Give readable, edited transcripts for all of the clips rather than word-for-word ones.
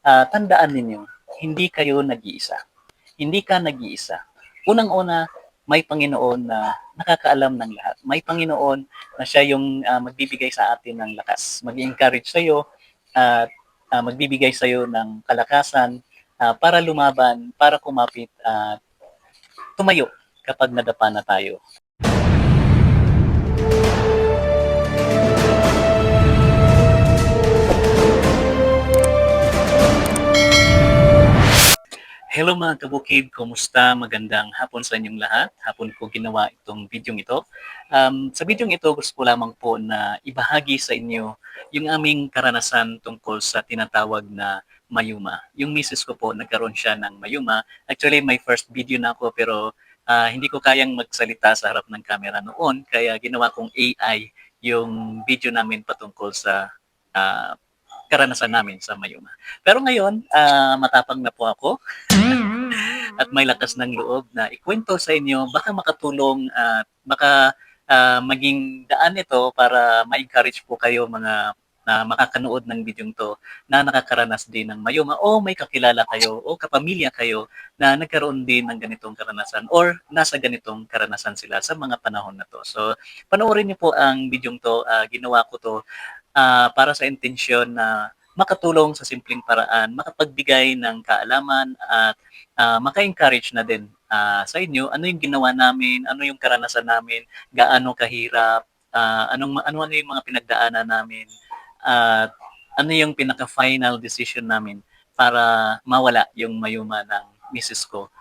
tandaan ninyo, hindi kayo nag-iisa. Hindi ka nag-iisa. Unang-una, may Panginoon na nakakaalam ng lahat. May Panginoon na siya yung magbibigay sa atin ng lakas, mag-encourage sa iyo at magbibigay sa iyo ng kalakasan para lumaban, para kumapit at tumayo kapag nadapa na tayo. Hello mga kabukid, kumusta? Magandang hapon sa inyong lahat. Hapon ko ginawa itong video ito. Sa video ito, gusto ko lamang po na ibahagi sa inyo yung aming karanasan tungkol sa tinatawag na mayuma. Yung misis ko po, nagkaroon siya ng mayuma. Actually, may first video na ako pero hindi ko kayang magsalita sa harap ng camera noon. Kaya ginawa kong AI yung video namin patungkol sa karanasan namin sa mayuma. Pero ngayon, matapang na po ako at may lakas ng loob na ikwento sa inyo, baka makatulong at baka maging daan ito para ma-encourage po kayo mga na makakanood ng bidyong to na nakakaranas din ng mayuma o may kakilala kayo o kapamilya kayo na nagkaroon din ng ganitong karanasan or nasa ganitong karanasan sila sa mga panahon na to. So, panoorin niyo po ang bidyong to. Ginawa ko to para sa intensyon na makatulong sa simpleng paraan, makapagbigay ng kaalaman at maka-encourage na din sa inyo ano yung ginawa namin, ano yung karanasan namin, gaano kahirap, ano yung mga pinagdaanan namin, at ano yung pinaka-final decision namin para mawala yung mayuma ng misis ko.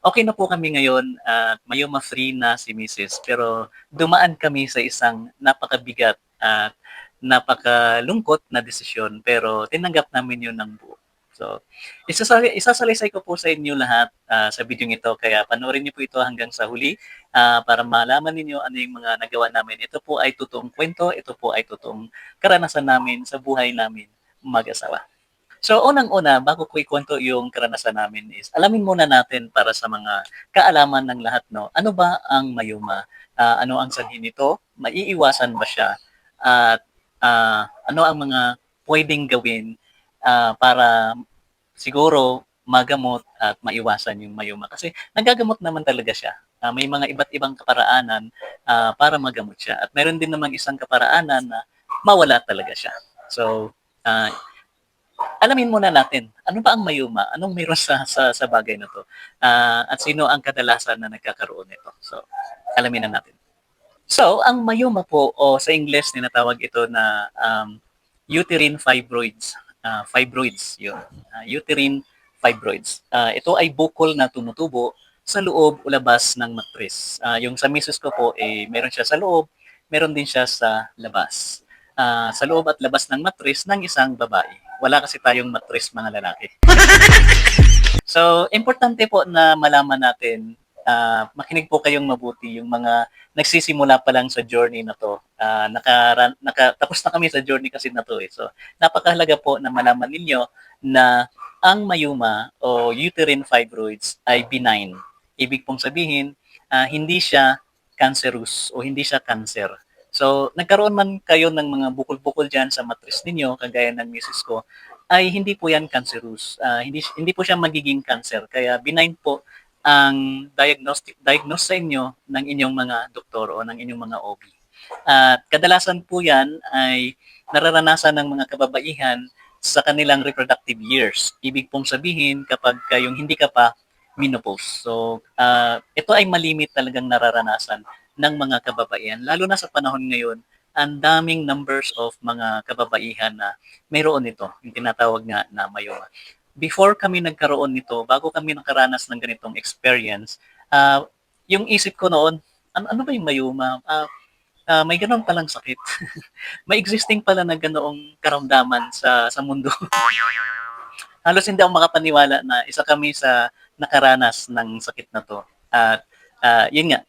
Okay na po kami ngayon at mayuma-free na si misis pero dumaan kami sa isang napakabigat at napakalungkot na desisyon pero tinanggap namin yun ng buo. So, isasalaysay ko po sa inyo lahat sa video ito kaya panoorin niyo po ito hanggang sa huli para malaman ninyo ano yung mga nagawa namin. Ito po ay totoong kwento, ito po ay totoong karanasan namin sa buhay namin mag-asawa. So, unang-una, bago ko ikwento yung karanasan namin is, alamin muna natin para sa mga kaalaman ng lahat, no? Ano ba ang mayuma? Ano ang sanhi nito? Maiiwasan ba siya? At ano ang mga pwedeng gawin para siguro magamot at maiwasan yung mayuma? Kasi nagagamot naman talaga siya. May mga iba't ibang kaparaanan para magamot siya. At meron din namang isang kaparaanan na mawala talaga siya. So, alamin muna natin, ano ba ang mayuma? Anong meron sa bagay na to? At sino ang kadalasan na nagkakaroon nito? So, alamin na natin. So, ang mayuma po, o sa English, tinatawag ito na uterine fibroids. Fibroids, yun. Uterine fibroids. Ito ay bukol na tumutubo sa loob o labas ng matris. Yung sa misis ko po, meron siya sa loob, meron din siya sa labas. Sa loob at labas ng matris ng isang babae. Wala kasi tayong matris mga lalaki. So, importante po na malaman natin, makinig po kayong mabuti yung mga nagsisimula pa lang sa journey na to. Tapos na kami sa journey kasi na to. So, napakahalaga po na malaman ninyo na ang mayuma o uterine fibroids ay benign. Ibig pong sabihin, hindi siya cancerous o hindi siya cancer. So, nagkaroon man kayo ng mga bukol-bukol dyan sa matris ninyo, kagaya ng misis ko, ay hindi po yan cancerous. Hindi po siya magiging cancer. Kaya benign po ang diagnose sa inyo ng inyong mga doktor o ng inyong mga OB. At kadalasan po yan ay nararanasan ng mga kababaihan sa kanilang reproductive years. Ibig pong sabihin kapag kayong hindi ka pa menopause. So, ito ay malimit talagang nararanasan ng mga kababaihan. Lalo na sa panahon ngayon, ang daming numbers of mga kababaihan na mayroon nito, yung tinatawag nga na mayoma. Before kami nagkaroon nito, bago kami nakaranas ng ganitong experience, yung isip ko noon, ano ba yung mayoma? May ganoon palang sakit. May existing pala na ganoong karamdaman sa mundo. Halos hindi ako makapaniwala na isa kami sa nakaranas ng sakit na to. At yun nga,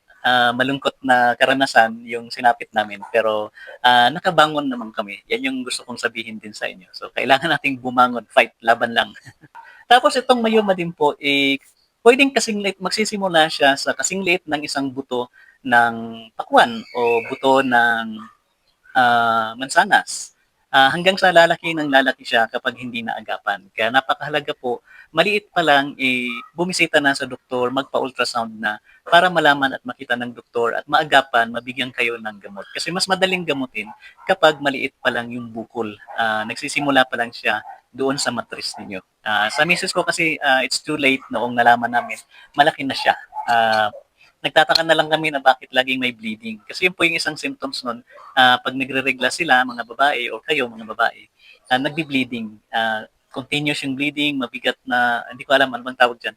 malungkot na karanasan yung sinapit namin. Pero nakabangon naman kami. Yan yung gusto kong sabihin din sa inyo. So kailangan nating bumangon, fight, laban lang. Tapos itong mayoma din po, pwedeng kasing liit, magsisimula siya sa kasing liit ng isang buto ng pakwan o buto ng mansanas. hanggang sa lalaki ng lalaki siya kapag hindi naagapan. Kaya napakahalaga po, maliit pa lang, bumisita na sa doktor, magpa-ultrasound na para malaman at makita ng doktor at maagapan, mabigyan kayo ng gamot. Kasi mas madaling gamutin kapag maliit pa lang yung bukol. Nagsisimula pa lang siya doon sa matris ninyo. Sa misis ko kasi, it's too late noong nalaman namin, malaki na siya. Nagtataka na lang kami na bakit laging may bleeding. Kasi yun po yung isang symptoms nun, pag nagre-regla sila, mga babae, o kayo, mga babae, nagbi-bleeding. Continuous yung bleeding, mabigat na, hindi ko alam ano bang tawag dyan.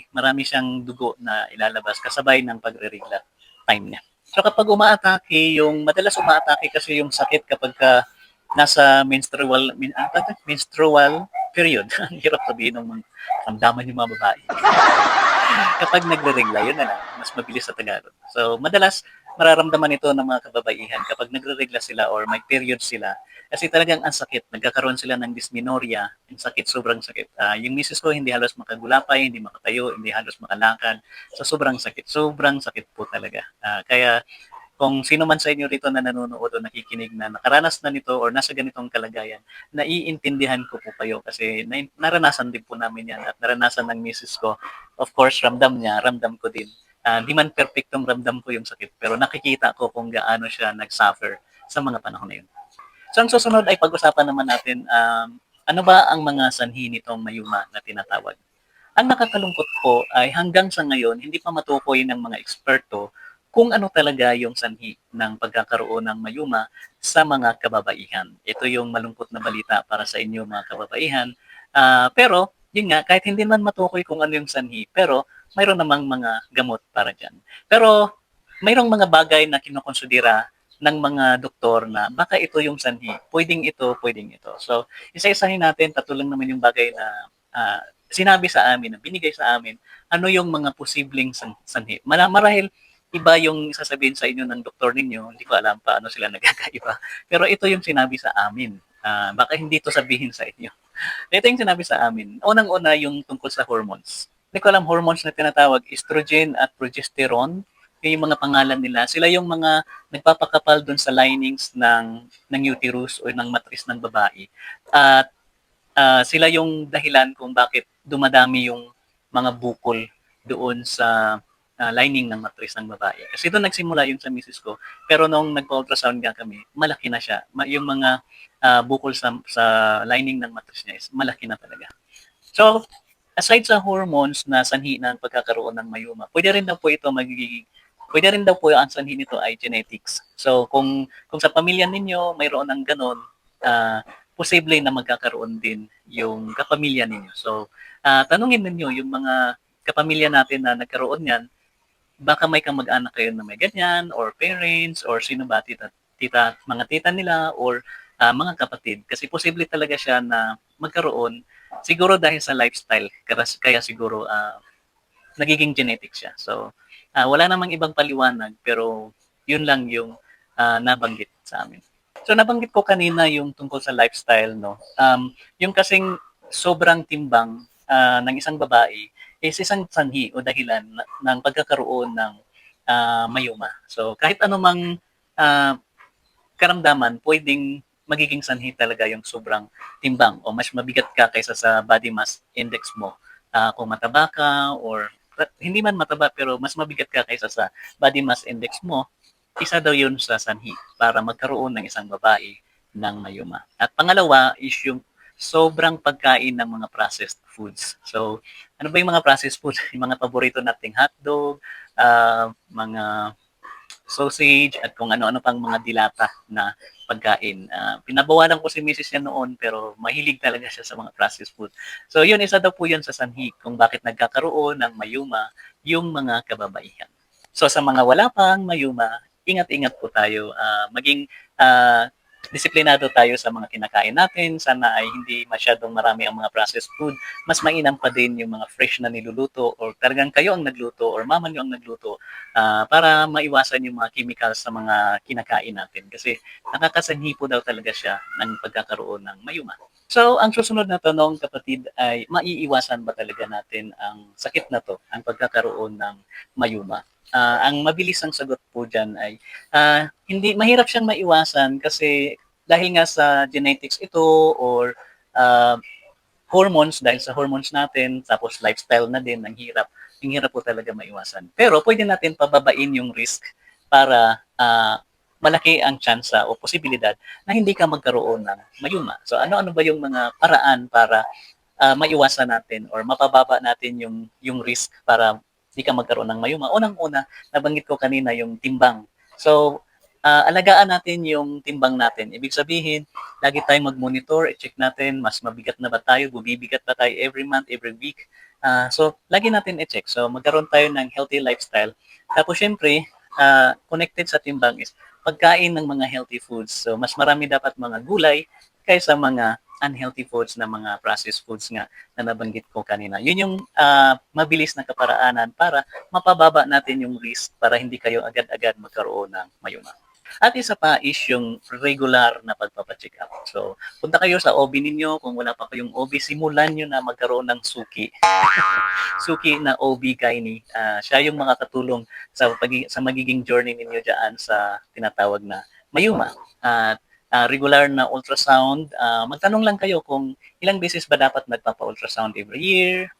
Marami siyang dugo na ilalabas kasabay ng pagre-regla time niya. So kapag umaatake, madalas umaatake kasi yung sakit kapag nasa menstrual period. Ang hirap sabihin ng mga ramdaman yung mga babae. Kapag nagre-regla, yun na lang, mas mabilis sa Tagalog. So, madalas, mararamdaman ito ng mga kababaihan kapag nagre-regla sila or may period sila. Kasi talagang ang sakit, nagkakaroon sila ng dysmenorrhea, yung sakit, sobrang sakit. Yung misis ko, hindi halos makagulapay, hindi makatayo, hindi halos makalakad. So, sobrang sakit po talaga. Kaya, kung sino man sa inyo rito na nanonood o nakikinig na nakaranas na nito or nasa ganitong kalagayan, naiintindihan ko po kayo kasi naranasan din po namin yan at naranasan ng misis ko. Of course, ramdam niya, ramdam ko din. Di man perfectong ramdam ko yung sakit, pero nakikita ko kung gaano siya nag-suffer sa mga panahon na yun. So ang susunod ay pag-usapan naman natin, ano ba ang mga sanhi nitong mayuma na tinatawag? Ang nakakalungkot po ay hanggang sa ngayon, hindi pa matukoy ng mga eksperto kung ano talaga yung sanhi ng pagkakaroon ng mayuma sa mga kababaihan. Ito yung malungkot na balita para sa inyo mga kababaihan. Pero, yun nga, kahit hindi man matukoy kung ano yung sanhi, pero mayroon namang mga gamot para dyan. Pero, mayroong mga bagay na kinukonsidera ng mga doktor na baka ito yung sanhi. Pwedeng ito, pwedeng ito. So, isa-isahin natin, tatlo lang naman yung bagay na sinabi sa amin, na binigay sa amin, ano yung mga posibleng sanhi. Marahil iba yung sasabihin sa inyo ng doktor ninyo, hindi ko alam paano sila nagkakaiba. Pero ito yung sinabi sa amin. Baka hindi to sabihin sa inyo. Ito yung sinabi sa amin. Unang-una yung tungkol sa hormones. Hindi ko alam hormones na tinatawag, estrogen at progesterone. Yung mga pangalan nila. Sila yung mga nagpapakapal dun sa linings ng uterus o ng matris ng babae. At sila yung dahilan kung bakit dumadami yung mga bukol doon sa lining ng matris ng babae. Kasi doon nagsimula yung sa misis ko. Pero nung nagpa-ultrasound nga kami, malaki na siya. Yung mga bukol sa lining ng matris niya is malaki na talaga. So, aside sa hormones na sanhi ng pagkakaroon ng mayuma, pwede rin daw po ang sanhi nito ay genetics. So, kung sa pamilya ninyo mayroon ng ganon, posible na magkakaroon din yung kapamilya ninyo. So, tanungin ninyo yung mga kapamilya natin na nagkaroon yan, baka may kamag-anak kayo na may ganyan, or parents, or sino ba, mga tita nila, or mga kapatid. Kasi posible talaga siya na magkaroon, siguro dahil sa lifestyle, kaya siguro nagiging genetic siya. So, wala namang ibang paliwanag, pero yun lang yung nabanggit sa amin. So nabanggit ko kanina yung tungkol sa lifestyle, no? Yung kasing sobrang timbang ng isang babae is isang sanhi o dahilan ng pagkakaroon ng mayuma. So kahit anumang karamdaman, pwedeng magiging sanhi talaga yung sobrang timbang o mas mabigat ka kaysa sa body mass index mo. Kung mataba ka or hindi man mataba pero mas mabigat ka kaysa sa body mass index mo, isa daw yun sa sanhi para magkaroon ng isang babae ng mayuma. At pangalawa is yung sobrang pagkain ng mga processed foods. So, ano ba yung mga processed foods? Yung mga paborito nating hotdog, mga sausage, at kung ano-ano pang mga dilata na pagkain. Pinabawalan ko si Mrs. niya noon pero mahilig talaga siya sa mga processed food. So yun, isa daw po yun sa sanhi kung bakit nagkakaroon ng mayuma yung mga kababaihan. So sa mga wala pang mayuma, ingat-ingat po tayo. Maging disiplinado tayo sa mga kinakain natin. Sana ay hindi masyadong marami ang mga processed food. Mas mainam pa din yung mga fresh na niluluto or talagang kayo ang nagluto or mama nyo ang nagluto para maiwasan yung mga chemicals sa mga kinakain natin. Kasi nakakasanhi po daw talaga siya ng pagkakaroon ng mayuma. So, ang susunod na tanong, kapatid, ay maiiwasan ba talaga natin ang sakit na to, ang pagkakaroon ng mayuma? Ang mabilis ang sagot po dyan ay hindi mahirap siyang maiwasan kasi dahil nga sa genetics ito or uh, hormones, dahil sa hormones natin, tapos lifestyle na din, ang hirap po talaga maiwasan. Pero pwede natin pababain yung risk para malaki ang tsansa o posibilidad na hindi ka magkaroon ng mayuma. So ano-ano ba yung mga paraan para maiwasan natin or mapababa natin yung risk para hindi ka magkaroon ng mayuma? Unang-una, nabanggit ko kanina yung timbang. So, alagaan natin yung timbang natin. Ibig sabihin, lagi tayong mag-monitor, i-check natin, mas mabigat na ba tayo, bumibigat ba tayo every month, every week. So, lagi natin i-check. So, magkaroon tayo ng healthy lifestyle. Tapos, syempre, connected sa timbang is pagkain ng mga healthy foods. So, mas marami dapat mga gulay kaysa mga unhealthy foods na mga processed foods nga na nabanggit ko kanina. Yun yung mabilis na kaparaanan para mapababa natin yung risk para hindi kayo agad-agad magkaroon ng mayuma. At isa pa is yung regular na pagpapacheck up. So, punta kayo sa OB ninyo. Kung wala pa kayong OB, simulan nyo na magkaroon ng suki. Suki na OB-GYN. Siya yung makakatulong sa magiging journey ninyo dyan sa tinatawag na mayuma. At regular na ultrasound, magtanong lang kayo kung ilang beses ba dapat nagpapa-ultrasound every year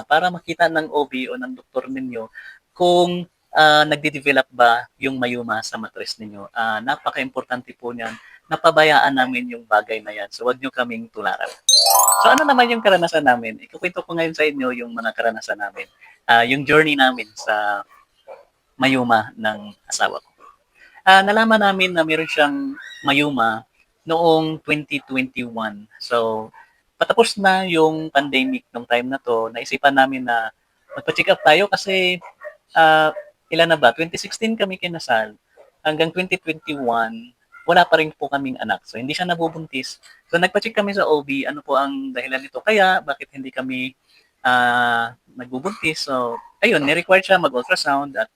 para makita ng OB o ng doktor ninyo kung nagde-develop ba yung mayuma sa matres ninyo. Napaka-importante po niyan. Napabayaan namin yung bagay na yan. So, wag nyo kaming tularan. So, ano naman yung karanasan namin? Ikukwento ko ngayon sa inyo yung mga karanasan namin. Yung journey namin sa mayuma ng asawa ko. Nalaman namin na meron siyang mayuma noong 2021. So, patapos na yung pandemic nung time na to, naisipan namin na magpa-check up tayo kasi ilan na ba? 2016 kami kinasal. Hanggang 2021, wala pa rin po kaming anak. So, hindi siya nabubuntis. So, nagpa-check kami sa OB. Ano po ang dahilan nito? Kaya, bakit hindi kami nagbubuntis? So, ayun, ni-require siya mag-ultrasound at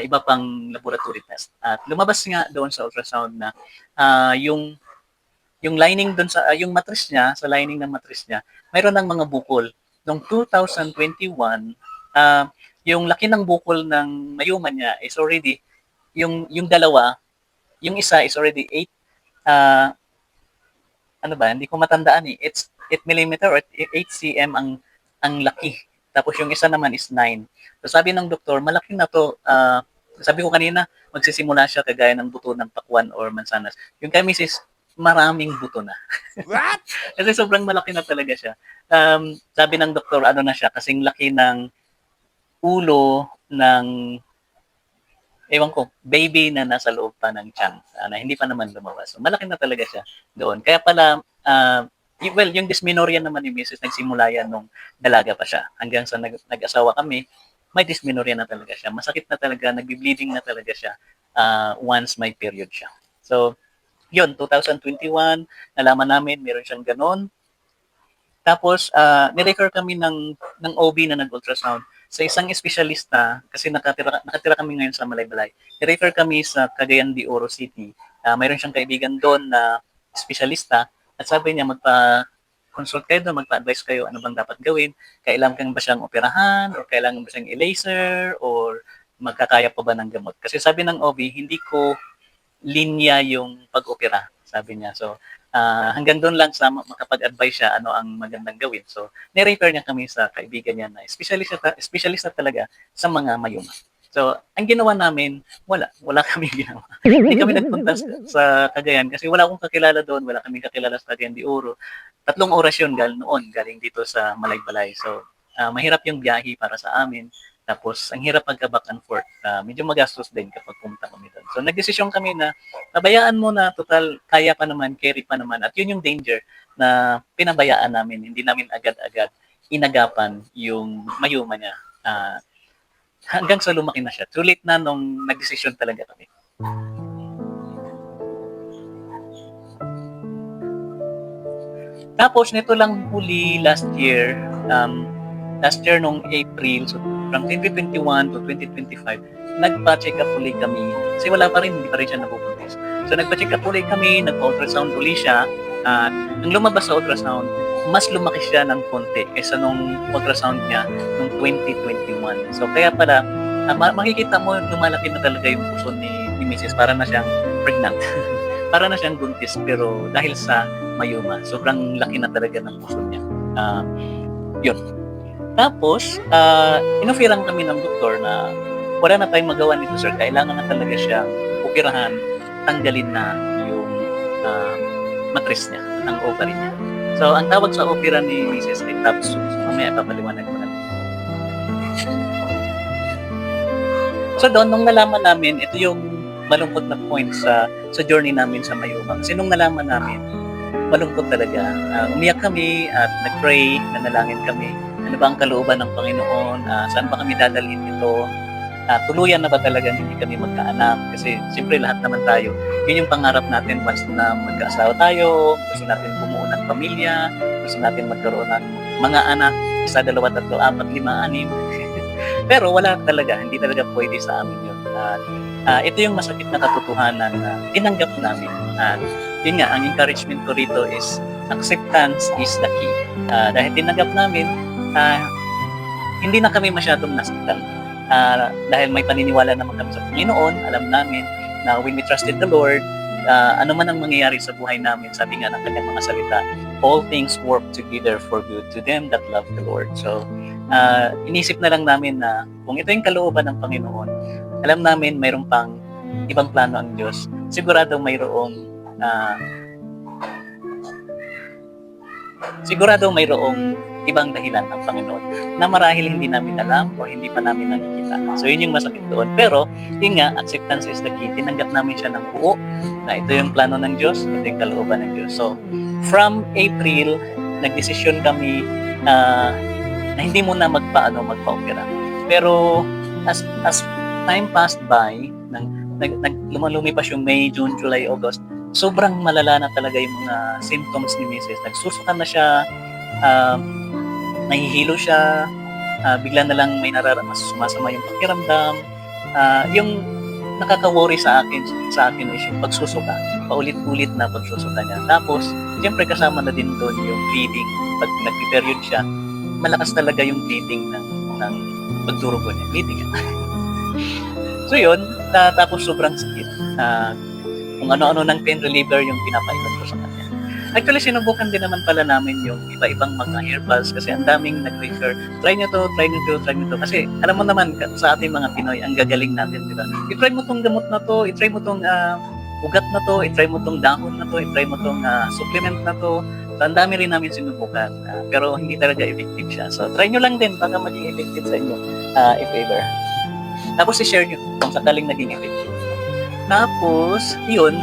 iba pang laboratory test. At lumabas nga doon sa ultrasound na yung lining doon sa yung mattress niya, sa lining ng mattress niya, mayroon ng mga bukol. Noong 2021, yung laki ng bukol ng mayuma niya is already yung dalawa, yung isa is already 8 ano ba, hindi ko matandaan eh. It's 8 millimeter or 8 cm ang laki. Tapos yung isa naman is 9. So sabi ng doktor, malaki na to. Sabi ko kanina, magsisimula siya kagaya ng buto ng pakwan or mansanas. Yung kay Mrs. maraming buto na. What? Kasi sobrang malaki na talaga siya. Sabi ng doktor, ano na siya, kasing laki ng ulo ng ewan ko, baby na nasa loob pa ng tiyan, na hindi pa naman lumabas. So, malaki na talaga siya doon. Kaya pala, well, yung dysmenorrhea naman ni Mrs. nagsimula yan nung dalaga pa siya. Hanggang sa nag-asawa kami, may dysmenorrhea na talaga siya. Masakit na talaga, nagbi-bleeding na talaga siya once may period siya. So, yun, 2021, nalaman namin, meron siyang ganon. Tapos, nirefer kami ng OB na nag-ultrasound sa isang espesyalista kasi nakatira kami ngayon sa Malaybalay. Nirefer kami sa Cagayan de Oro City. Mayroon siyang kaibigan doon na espesyalista at sabi niya magpa-consult kayo doon, magpa-advise kayo ano bang dapat gawin. Kailangan ba siyang operahan o kailangan ba siyang i-laser or magkakaya pa ba ng gamot? Kasi sabi ng OB, hindi ko linya yung pag-opera, sabi niya. So, hanggang doon lang sa makapag-advise siya ano ang magandang gawin. So, ni-refer niya kami sa kaibigan niya na specialist talaga sa mga mayuma. So, ang ginawa namin, wala kami ginawa. Hindi kami nagpunta sa Cagayan kasi wala akong kakilala doon, wala kami kakilala sa Cagayan de Oro. 3 oras yun galing dito sa Malaybalay. So, mahirap yung biyahe para sa amin. Tapos, ang hirap magka-back and forth. Medyo magastos din kapag pumunta kami doon. So, nagdesisyon kami na pabayaan mo na, total, kaya pa naman, carry pa naman. At yun yung danger na pinabayaan namin. Hindi namin agad-agad inagapan yung mayuma niya. Hanggang sa lumaki na siya. Too late na nung nagdesisyon talaga kami. Tapos, nito lang huli last year nung April, so from 2021 to 2025, nagpa-check up ulit kami. Kasi wala pa rin, hindi pa rin siya nabubuntis. So nagpa-check up ulit kami, nagpa-ultrasound ulit siya. At nang lumabas sa ultrasound, mas lumaki siya ng konti kaysa nung ultrasound niya nung 2021. So kaya pala, makikita mo lumalaki na talaga yung puso ni Mrs. Para na siyang pregnant. para na siyang buntis pero dahil sa mayoma, sobrang laki na talaga ng puso niya. Yun. Tapos, inoferan kami ng doktor na wala na tayong magawa nito, sir. Kailangan na talaga siyang operahan, tanggalin na yung matris niya, ang ovary niya. So, ang tawag sa opera ni Mrs. ay TAPSU. So, mamaya papaliwanag ko na. So, doon, nung nalaman namin, ito yung malungkot na point sa journey namin sa mayoma. Kasi nung nalaman namin, malungkot talaga. Umiyak kami at nag-pray, nanalangin kami. Ano ba ang kalooban ng Panginoon? Saan ba kami dadalhin ito? Tuluyan na ba talaga hindi kami magkaanak? Kasi siyempre lahat naman tayo. Yun yung pangarap natin once na magkaasawa tayo, gusto natin bumuo ng pamilya, gusto natin magkaroon ng mga anak, 1, 2, 3, 4, 5, 6. Pero wala talaga, hindi talaga pwede sa amin yun. Ito yung masakit na katotohanan na tinanggap namin. Yun nga, ang encouragement ko rito is acceptance is the key. Dahil tinanggap namin, hindi na kami masyadong nasaktan. Dahil may paniniwala naman kami sa Panginoon, alam namin na when we trusted the Lord, ano man ang mangyayari sa buhay namin, sabi nga ng kanyang mga salita, all things work together for good to them that love the Lord. So, inisip na lang namin na kung ito yung kalooban ng Panginoon, alam namin mayroon pang ibang plano ang Diyos. Sigurado mayroong ibang dahilan ng Panginoon na marahil hindi namin alam o hindi pa namin nakikita. So, yun yung masakit doon. Pero, yun nga, acceptance is the key. Tinanggap namin siya ng buo na ito yung plano ng Diyos, ito yung kalooban ng Diyos. So, from April, nagdesisyon kami na hindi muna magpa-opera. Pero, as time passed by, lumipas yung May, June, July, August, sobrang malala na talaga yung mga symptoms ni Mrs. Nagsusukan na siya, nahihilo siya, bigla na lang may sumasama yung pakiramdam. Yung nakaka-worry sa akin is yung pagsusuka, paulit-ulit na pagsusuka niya. Tapos, siyempre kasama na din doon yung bleeding. Pag nag-period siya, malakas talaga yung bleeding ng pagdurugo niya. Bleeding siya. So yun, tapos sobrang sakit. Kung ano-ano ng pain reliever yung pinapainom ko sa kanya. Actually, sinubukan din naman pala namin yung iba-ibang mga herbals kasi ang daming nag-refer. Try nyo to. Kasi alam mo naman, sa ating mga Pinoy, ang gagaling natin, di ba? I-try mo tong gamot na to, i-try mo tong ugat na to, i-try mo tong dahon na to, i-try mo tong supplement na to. So, ang dami rin namin sinubukan. Pero hindi talaga effective siya. So, try nyo lang din, baka maging effective sa inyo, if ever. Tapos, i-share nyo kung sakaling naging effective. Tapos, yun,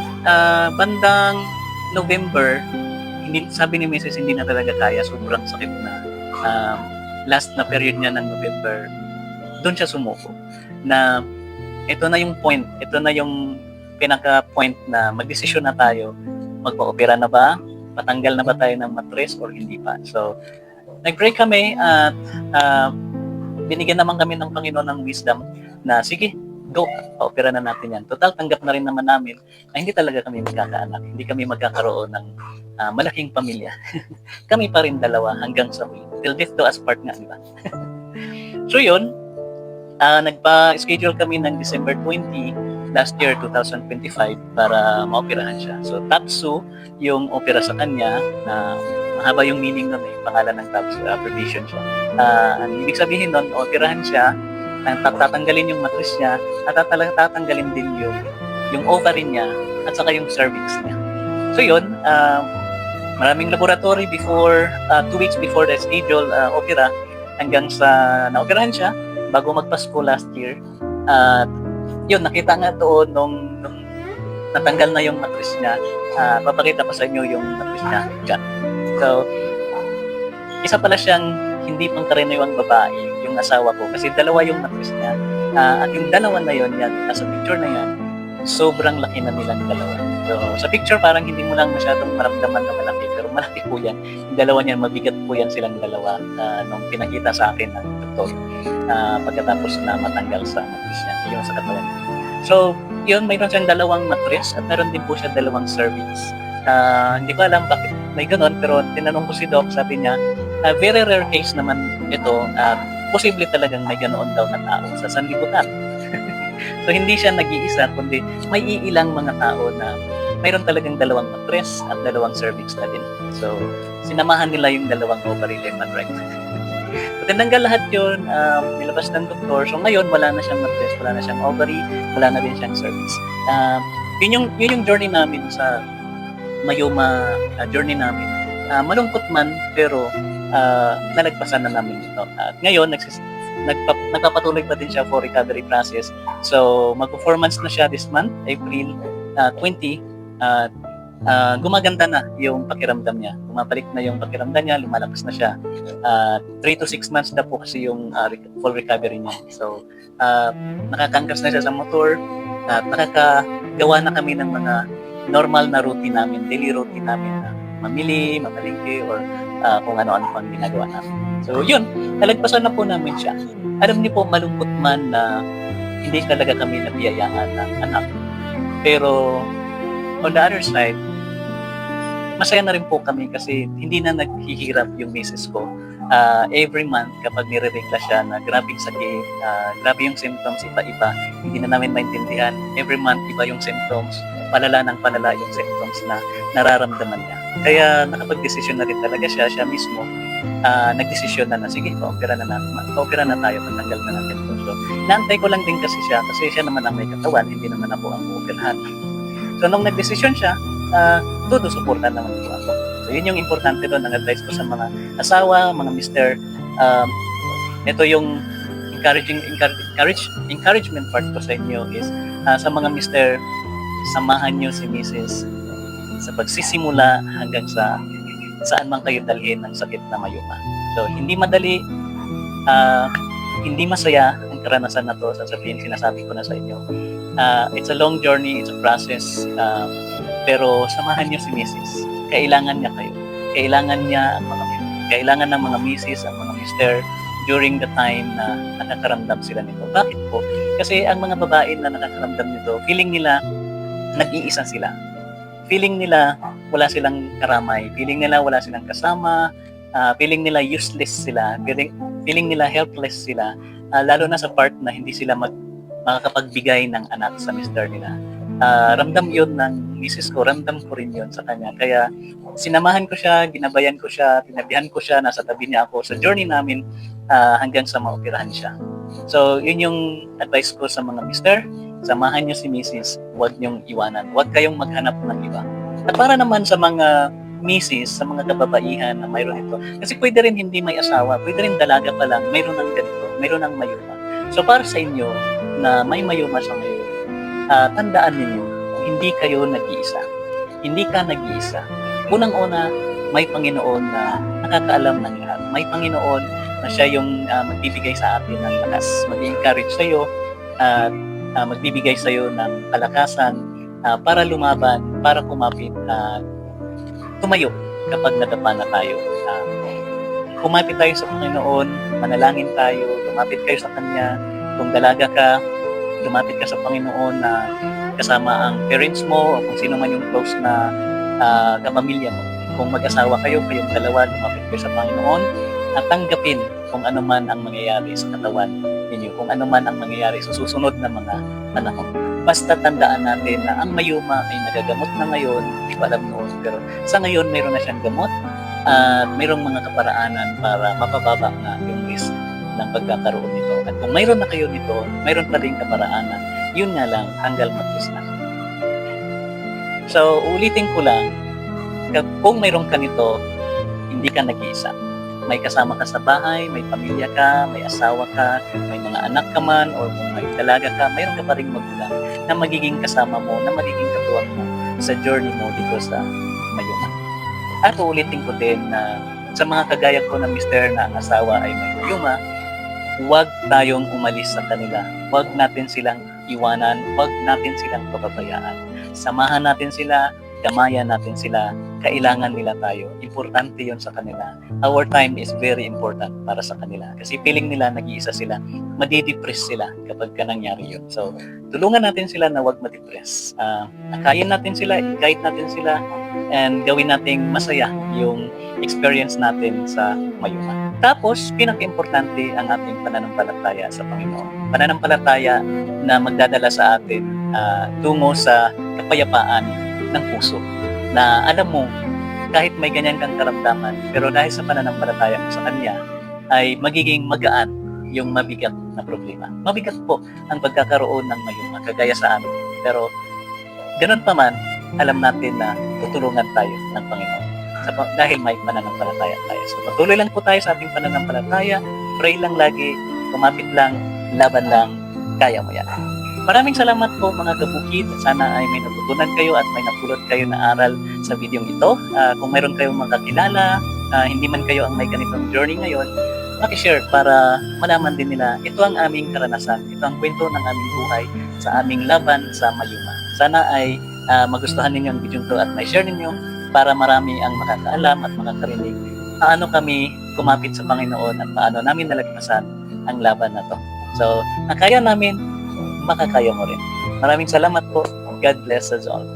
bandang November, sabi ni Mrs. hindi na talaga kaya, sobrang sakit na. Last na period niya ng November, doon siya sumuko. Na ito na yung point, ito na yung pinaka-point na magdesisyon na tayo, magpa-opera na ba, patanggal na ba tayo ng mattress or hindi pa. So, nag-pray kami at binigyan naman kami ng Panginoon ng wisdom na sige, go, pa-opera na natin yan. Total, tanggap na rin naman namin na hindi talaga kami magkakaanak. Hindi kami magkakaroon ng malaking pamilya. Kami pa rin dalawa hanggang sa huli. Till death do us part nga, di ba? So yun, nagpa-schedule kami ng December 20 last year, 2025, para maoperahan siya. So, TAPSU, yung opera sa kanya, na mahaba yung meaning nun, pangalan ng TAPSU, abbreviation siya. Ang ibig sabihin nun, operahan siya, tatanggalin yung matris niya, at tatanggalin din yung ovary niya, at saka yung cervix niya. So yun, maraming laboratory before, 2 weeks before the schedule opera, hanggang sa naoperahan siya, bago magpasko last year. Yun, nakita nga doon nung natanggal na yung matris niya, papakita ko sa inyo yung matris niya dyan. So, isa pala siyang hindi pangkaraniwang babae, yung asawa ko, kasi dalawa yung matris niya. At yung dalawa na yun, nasa picture na yan, sobrang laki na nilang dalawa. So, sa picture, parang hindi mo lang masyadong maramdaman na malaki, pero malaki po yan. Yung dalawa niyan, mabigat po yan silang dalawa nung pinakita sa akin ng doktor pagkatapos na matanggal sa matris niya, yung sa katawan niya. So, yun, mayroon siyang dalawang matris at meron din po siya dalawang cervix. Hindi ko alam bakit may ganon, pero tinanong ko si Doc, sabi niya, very rare case naman ito, posible talagang may ganoon daw na tao sa sanlibutan. So, hindi siya nag-iisa, kundi may iilang mga tao na mayroon talagang dalawang mattress at dalawang cervix na din. So, sinamahan nila yung dalawang ovary, left and right. So, tinanggal lahat yun, nilabas ng doktor. So, ngayon, wala na siyang mattress, wala na siyang ovary, wala na din siyang cervix. Yun yung journey namin sa myoma journey namin. Malungkot man, pero nalagpasan na namin ito. At ngayon, nagpapatuloy pa din siya for recovery process. So, mag-performance na siya this month, April 20. Gumaganda na yung pakiramdam niya. Bumabalik na yung pakiramdam niya, lumalakas na siya. 3 to 6 months na po kasi yung full recovery niya. So, nakakangkas na siya sa motor, at nakakagawa na kami ng mga normal na routine namin, daily routine namin na mamili, mamalingke, or kung ano-ano pang ginagawa namin. So, yun, nalagpasan na po namin siya. Alam niyo po, malungkot man na hindi talaga kami nabiyayaan ng anak. Pero, on the other side, masaya na rin po kami kasi hindi na naghihirap yung misis ko. Every month, kapag nire-regla siya na grabing sakit, grabe yung symptoms, iba-iba, hindi na namin maintindihan. Every month, iba yung symptoms, palala ng palala yung symptoms na nararamdaman niya. Kaya nakapag-desisyon na rin talaga siya mismo, nagdesisyon na sige, pa-opera na tayo, patanggal na natin ito. So, naantay ko lang din kasi siya naman ang may katawan, hindi naman ako ang operahan. So, nung nagdesisyon siya, todo suporta naman po ako. So, yun yung importante doon, ang advice ko sa mga asawa, mga mister. Ito yung encouragement part ko sa inyo is, sa mga mister, samahan nyo si Mrs. sa pagsisimula hanggang sa saan man kayo dalhin ng sakit na myoma. So, hindi madali, hindi masaya ang karanasan na to, sinasabi ko na sa inyo. It's a long journey, it's a process, pero samahan niyo si Mrs. Kailangan niya kayo. Kailangan ng mga Mrs. ang mga Mister during the time na nakakaramdam sila nito. Bakit po? Kasi ang mga babae na nakakaramdam nito, feeling nila nag-iisa sila. Feeling nila wala silang karamay. Feeling nila wala silang kasama. Feeling nila useless sila. Feeling nila helpless sila. Lalo na sa part na hindi sila makakapagbigay ng anak sa mister nila. Ramdam yun ng misis ko, ramdam ko rin yun sa kanya. Kaya sinamahan ko siya, ginabayan ko siya, tinabihan ko siya, nasa tabi niya ako sa journey namin hanggang sa maoperahan siya. So, yun yung advice ko sa mga mister. Samahan niyo si misis, huwag niyong iwanan. Huwag kayong maghanap ng iba. At para naman sa mga misis, sa mga kababaihan na mayroon ito. Kasi pwede rin hindi may asawa, pwede rin dalaga pa lang, mayroon ng ganito, mayroon ng mayuma. So, para sa inyo na may mayuma sa ngayon, tandaan ninyo, hindi kayo nag-iisa. Hindi ka nag-iisa. Unang-una, may Panginoon na nakakaalam ng lahat. May Panginoon na siya yung magbibigay sa atin ng lakas, mag-encourage sa iyo, at magbibigay sa iyo ng kalakasan para lumaban, para kumapit, tumayo kapag nadapa na tayo. Kumapit tayo sa Panginoon, manalangin tayo, lumapit kayo sa Kanya. Kung dalaga ka, lumapit ka sa Panginoon na kasama ang parents mo o kung sino man yung close na kapamilya mo. Kung mag-asawa kayo, kayong dalawa, lumapit kayo sa Panginoon at tanggapin kung ano man ang mangyayari sa katawan ninyo, kung ano man ang mangyayari sa susunod na mga panahon. Basta tandaan natin na ang mayuma ay nagagamot na ngayon, hindi pa alam noon, pero sa ngayon mayroon na siyang gamot at mayroong mga kaparaanan para mapababa na yung risk ng pagkakaroon nito. At kung mayroon na kayo nito, mayroon pa rin kaparaanan. Yun nga lang, hanggal matis na. So, ulitin ko lang, kung mayroon ka nito, hindi ka nag-iisa. May kasama ka sa bahay, may pamilya ka, may asawa ka, may mga anak ka man, o kung may dalaga ka, mayroon ka pa rin magulang na magiging kasama mo, na magiging katuwang mo sa journey mo dito sa mayuma. At uulitin ko din na sa mga kagaya ko na mister na ang asawa ay may mayuma, huwag tayong umalis sa kanila. Huwag natin silang iwanan, huwag natin silang pababayaan. Samahan natin sila, damayan natin sila, kailangan nila tayo. Importante yon sa kanila. Our time is very important para sa kanila. Kasi feeling nila nag-iisa sila, madidepress sila kapag ka nangyari yun. So, tulungan natin sila na huwag ma-depress. Akayin natin sila, i-guide natin sila, and gawin nating masaya yung experience natin sa mayuma. Tapos, pinaka-importante ang ating pananampalataya sa Panginoon. Pananampalataya na magdadala sa atin tungo sa kapayapaan ng puso na alam mo, kahit may ganyan kang karamdaman, pero dahil sa pananampalataya mo sa Kanya, ay magiging magaan yung mabigat na problema. Mabigat po ang pagkakaroon ng mayuma, kagaya sa amin. Pero ganun pa man, alam natin na tutulungan tayo ng Panginoon. Dahil may pananampalataya tayo. So patuloy lang po tayo sa ating pananampalataya, pray lang lagi, kumapit lang, laban lang, kaya mo yan. Maraming salamat po mga kabukid. Sana ay may natutunan kayo at may napulot kayo na aral sa video ito. Kung mayroon kayong makakilala, hindi man kayo ang may ganitong journey ngayon, makishare para malaman din nila ito ang aming karanasan, ito ang kwento ng aming buhay sa aming laban sa mayuma. Sana ay magustuhan ninyo ang video ito at may share ninyo para marami ang makakaalam at makakarinig paano kami kumapit sa Panginoon at paano namin nalagpasan ang laban na to. So, nakaya namin, makakaya mo rin. Maraming salamat po. God bless us all.